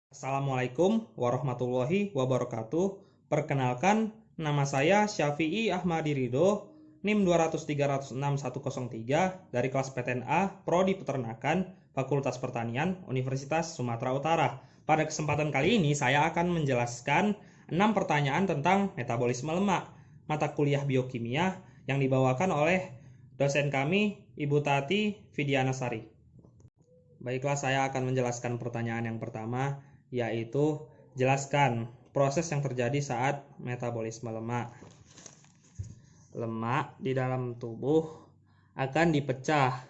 Assalamualaikum warahmatullahi wabarakatuh. Perkenalkan, nama saya Syafi'i Ahmadi Ridho, NIM 2036003 dari kelas PTNA, Prodi Peternakan, Fakultas Pertanian, Universitas Sumatera Utara. Pada kesempatan kali ini saya akan menjelaskan 6 pertanyaan tentang metabolisme lemak, mata kuliah biokimia yang dibawakan oleh dosen kami, Ibu Tati Vidianasari. Baiklah, saya akan menjelaskan pertanyaan yang pertama, yaitu jelaskan proses yang terjadi saat metabolisme lemak. Lemak di dalam tubuh akan dipecah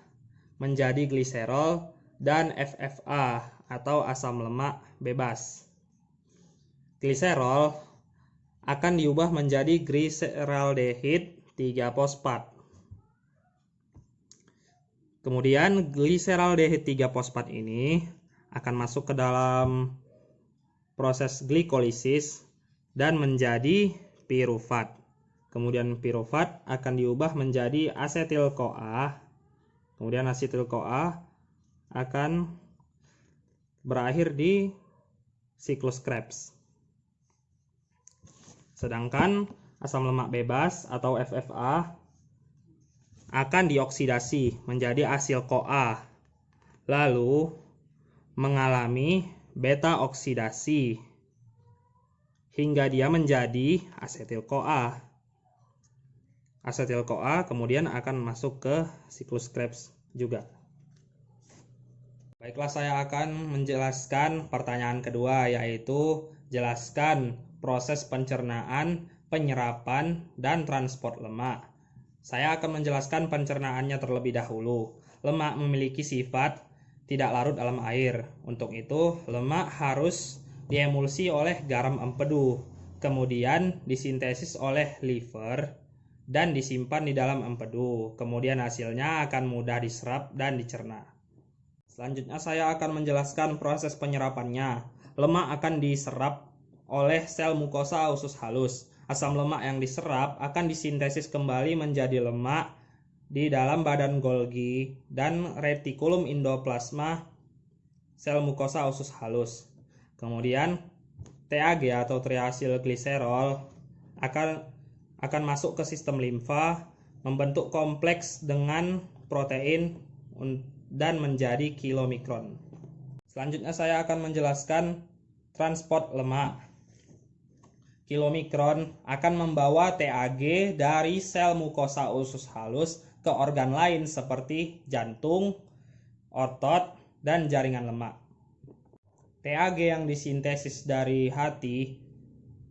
menjadi gliserol dan FFA atau asam lemak bebas. Gliserol akan diubah menjadi gliseraldehid 3-fosfat. Kemudian gliseraldehid 3-fosfat ini akan masuk ke dalam proses glikolisis dan menjadi pirufat. Kemudian pirufat akan diubah menjadi asetil-CoA. Kemudian asetil-CoA akan berakhir di siklus Krebs. Sedangkan asam lemak bebas atau FFA akan dioksidasi menjadi asil-CoA. Lalu mengalami beta oksidasi hingga dia menjadi asetil-CoA. Asetil-CoA kemudian akan masuk ke siklus Krebs juga. Baiklah, saya akan menjelaskan pertanyaan kedua, yaitu jelaskan proses pencernaan, penyerapan, dan transport lemak. Saya akan menjelaskan pencernaannya terlebih dahulu. Lemak memiliki sifat tidak larut dalam air. Untuk itu, lemak harus diemulsi oleh garam empedu, kemudian disintesis oleh liver dan disimpan di dalam empedu. Kemudian hasilnya akan mudah diserap dan dicerna. Selanjutnya saya akan menjelaskan proses penyerapannya. Lemak akan diserap oleh sel mukosa usus halus. Asam lemak yang diserap akan disintesis kembali menjadi lemak di dalam badan Golgi dan retikulum endoplasma sel mukosa usus halus. Kemudian TAG atau triasilgliserol akan masuk ke sistem limfa, membentuk kompleks dengan protein dan menjadi kilomikron. Selanjutnya saya akan menjelaskan transport lemak. Kilomikron akan membawa TAG dari sel mukosa usus halus ke organ lain seperti jantung, otot, dan jaringan lemak. TAG yang disintesis dari hati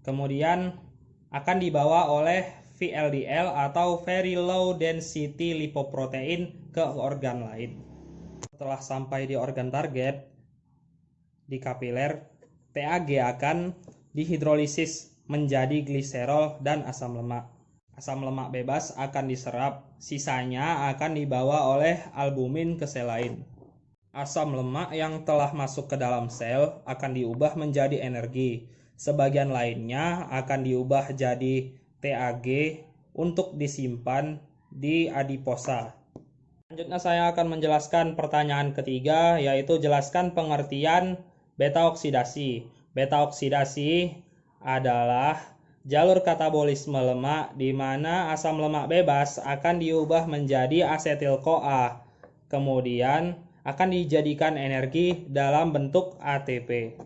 kemudian akan dibawa oleh VLDL atau Very Low Density Lipoprotein ke organ lain. Setelah sampai di organ target, di kapiler, TAG akan dihidrolisis menjadi gliserol dan asam lemak. Asam lemak bebas akan diserap, sisanya akan dibawa oleh albumin ke sel lain. Asam lemak yang telah masuk ke dalam sel akan diubah menjadi energi. Sebagian lainnya akan diubah jadi TAG untuk disimpan di adiposa. Selanjutnya saya akan menjelaskan pertanyaan ketiga, yaitu jelaskan pengertian beta oksidasi. Beta oksidasi adalah jalur katabolisme lemak di mana asam lemak bebas akan diubah menjadi asetil-CoA, kemudian akan dijadikan energi dalam bentuk ATP.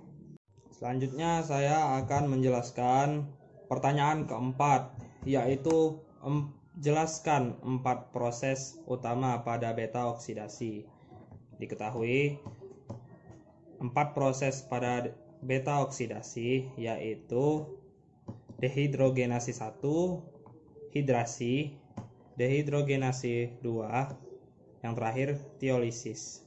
Selanjutnya saya akan menjelaskan pertanyaan keempat, yaitu jelaskan 4 proses utama pada beta oksidasi. Diketahui 4 proses pada beta oksidasi yaitu dehidrogenasi 1, hidrasi, dehidrogenasi 2, yang terakhir tiolisis.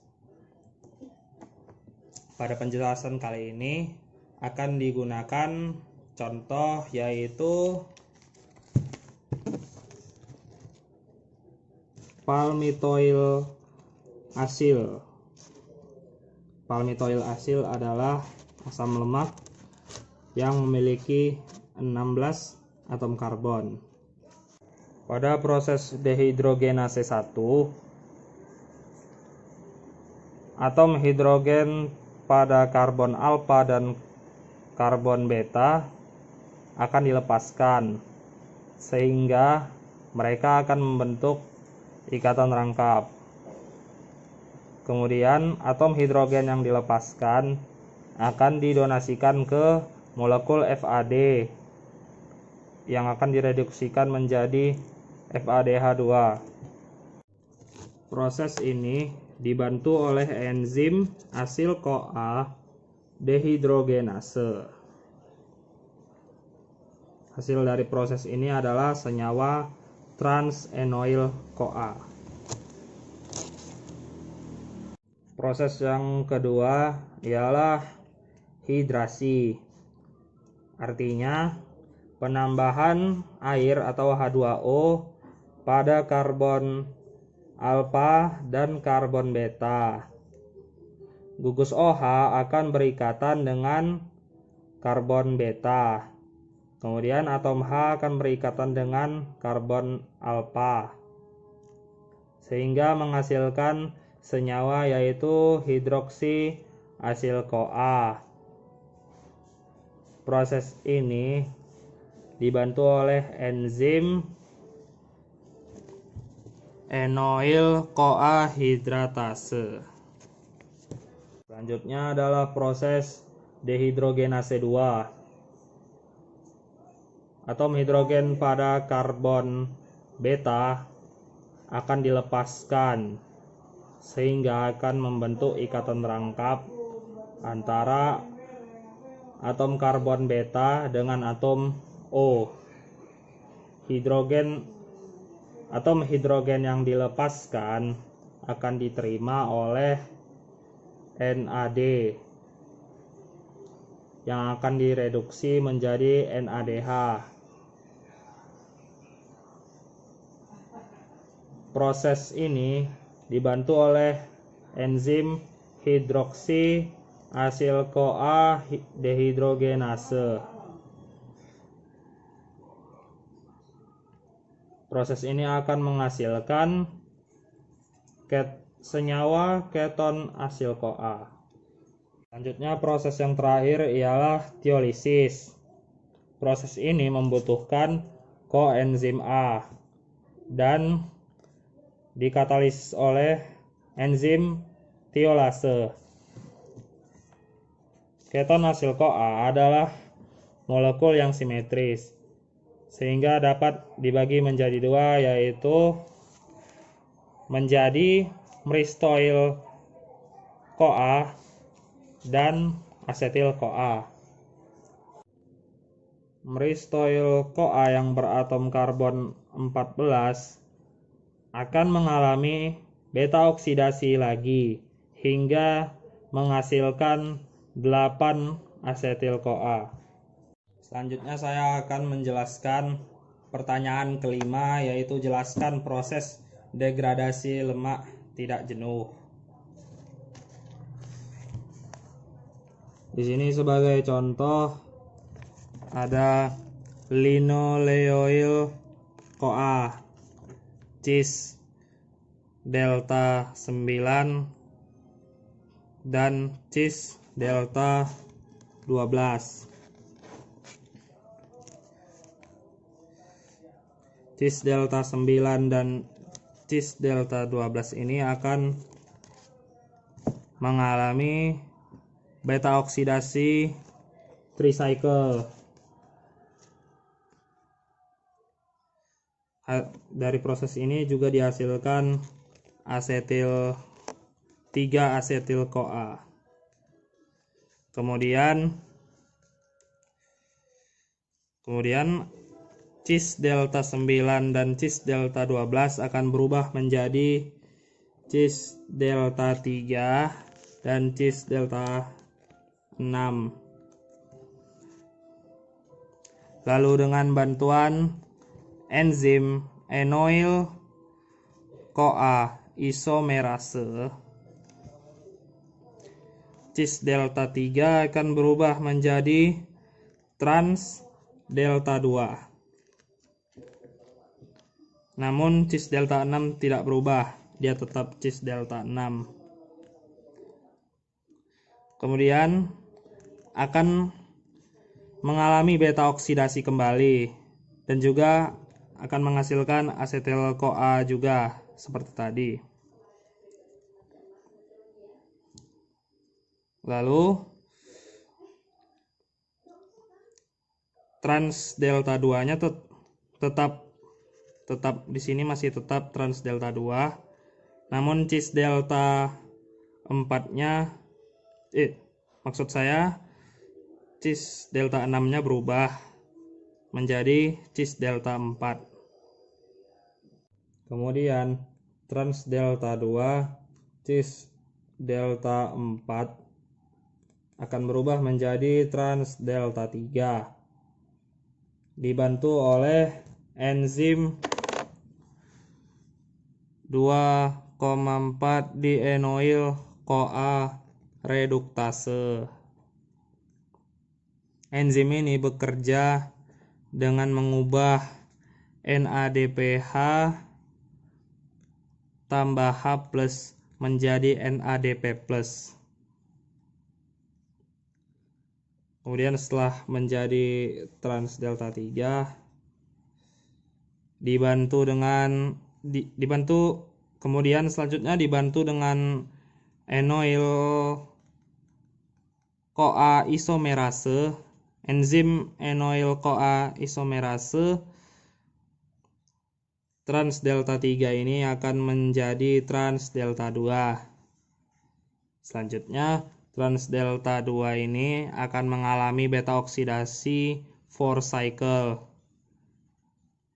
Pada penjelasan kali ini akan digunakan contoh yaitu palmitoyl asil. Palmitoyl asil adalah asam lemak yang memiliki 16 atom karbon. Pada proses dehidrogenase 1, atom hidrogen pada karbon alfa dan karbon beta akan dilepaskan, sehingga mereka akan membentuk ikatan rangkap. Kemudian atom hidrogen yang dilepaskan akan didonasikan ke molekul FAD yang akan direduksikan menjadi FADH2. Proses ini dibantu oleh enzim asil-CoA dehidrogenase. Hasil dari proses ini adalah senyawa trans-enoyl-CoA. Proses yang kedua ialah hidrasi. Artinya penambahan air atau H2O pada karbon alfa dan karbon beta. Gugus OH akan berikatan dengan karbon beta. Kemudian atom H akan berikatan dengan karbon alfa, sehingga menghasilkan senyawa yaitu hidroksi asil CoA. Proses ini dibantu oleh enzim enoyl CoA hidratase. Selanjutnya adalah proses dehidrogenase 2. Atom hidrogen pada karbon beta akan dilepaskan, sehingga akan membentuk ikatan rangkap antara atom karbon beta dengan atom O. Atom hidrogen yang dilepaskan akan diterima oleh NAD yang akan direduksi menjadi NADH. Proses ini dibantu oleh enzim hidroksi asil CoA dehidrogenase. Proses ini akan menghasilkan senyawa keton asil CoA. Selanjutnya proses yang terakhir ialah tiolisis. Proses ini membutuhkan koenzim A dan dikatalisis oleh enzim tiolase. Keton asil CoA adalah molekul yang simetris, sehingga dapat dibagi menjadi dua, yaitu menjadi meristoyl CoA dan asetil CoA. Meristoyl CoA yang beratom karbon 14 akan mengalami beta oksidasi lagi hingga menghasilkan 8 asetil CoA. Selanjutnya saya akan menjelaskan pertanyaan kelima, yaitu jelaskan proses degradasi lemak tidak jenuh. Di sini sebagai contoh ada linoleoyl CoA cis delta 9 dan cis delta 12. Cis delta 9 dan cis delta 12 ini akan mengalami beta oksidasi tricycle. Dari proses ini juga dihasilkan asetil 3 asetil CoA. Kemudian cis delta 9 dan cis delta 12 akan berubah menjadi cis delta 3 dan cis delta 6. Lalu dengan bantuan enzim enoyl CoA isomerase, cis delta 3 akan berubah menjadi trans delta 2. Namun cis delta 6 tidak berubah, dia tetap cis delta 6. kemudian akan mengalami beta oksidasi kembali dan juga akan menghasilkan asetil-CoA juga seperti tadi. Lalu trans delta 2-nya tetap di sini masih tetap trans delta 2. Namun cis delta 4-nya maksud saya cis delta 6-nya berubah menjadi cis delta 4. Kemudian trans delta 2 cis delta 4 akan berubah menjadi trans delta 3 dibantu oleh enzim 2,4 dienoil CoA reduktase. Enzim ini bekerja dengan mengubah NADPH tambah H+ menjadi NADP+. Kemudian setelah menjadi trans delta 3 kemudian selanjutnya dibantu dengan enoil CoA isomerase. Enzim enoil CoA isomerase trans delta 3 ini akan menjadi trans delta 2. Selanjutnya trans delta 2 ini akan mengalami beta oksidasi 4 cycle.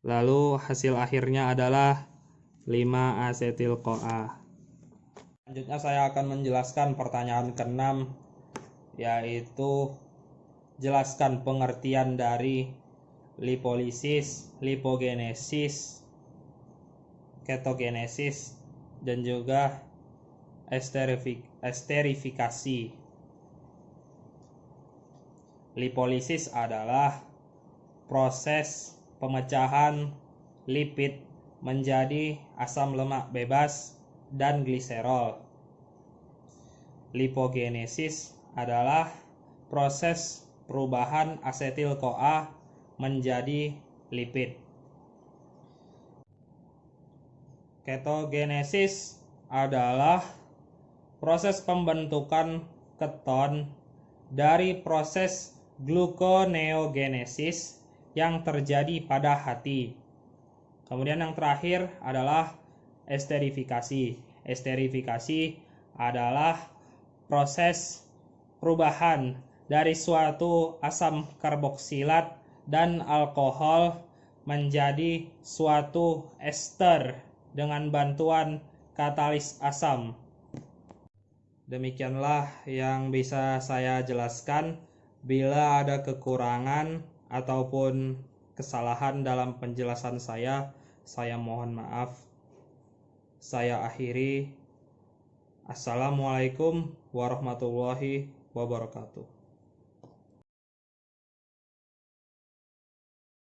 Lalu hasil akhirnya adalah 5 asetil CoA. Selanjutnya saya akan menjelaskan pertanyaan ke-6, yaitu jelaskan pengertian dari lipolisis, lipogenesis, ketogenesis, dan juga esterifikasi. Lipolisis adalah proses pemecahan lipid menjadi asam lemak bebas dan gliserol. Lipogenesis adalah proses perubahan asetil CoA menjadi lipid. Ketogenesis adalah proses pembentukan keton dari proses gluconeogenesis yang terjadi pada hati. Kemudian yang terakhir adalah esterifikasi. Esterifikasi adalah proses perubahan dari suatu asam karboksilat dan alkohol menjadi suatu ester dengan bantuan katalis asam. Demikianlah yang bisa saya jelaskan. Bila ada kekurangan ataupun kesalahan dalam penjelasan saya mohon maaf. Saya akhiri. Assalamualaikum warahmatullahi wabarakatuh.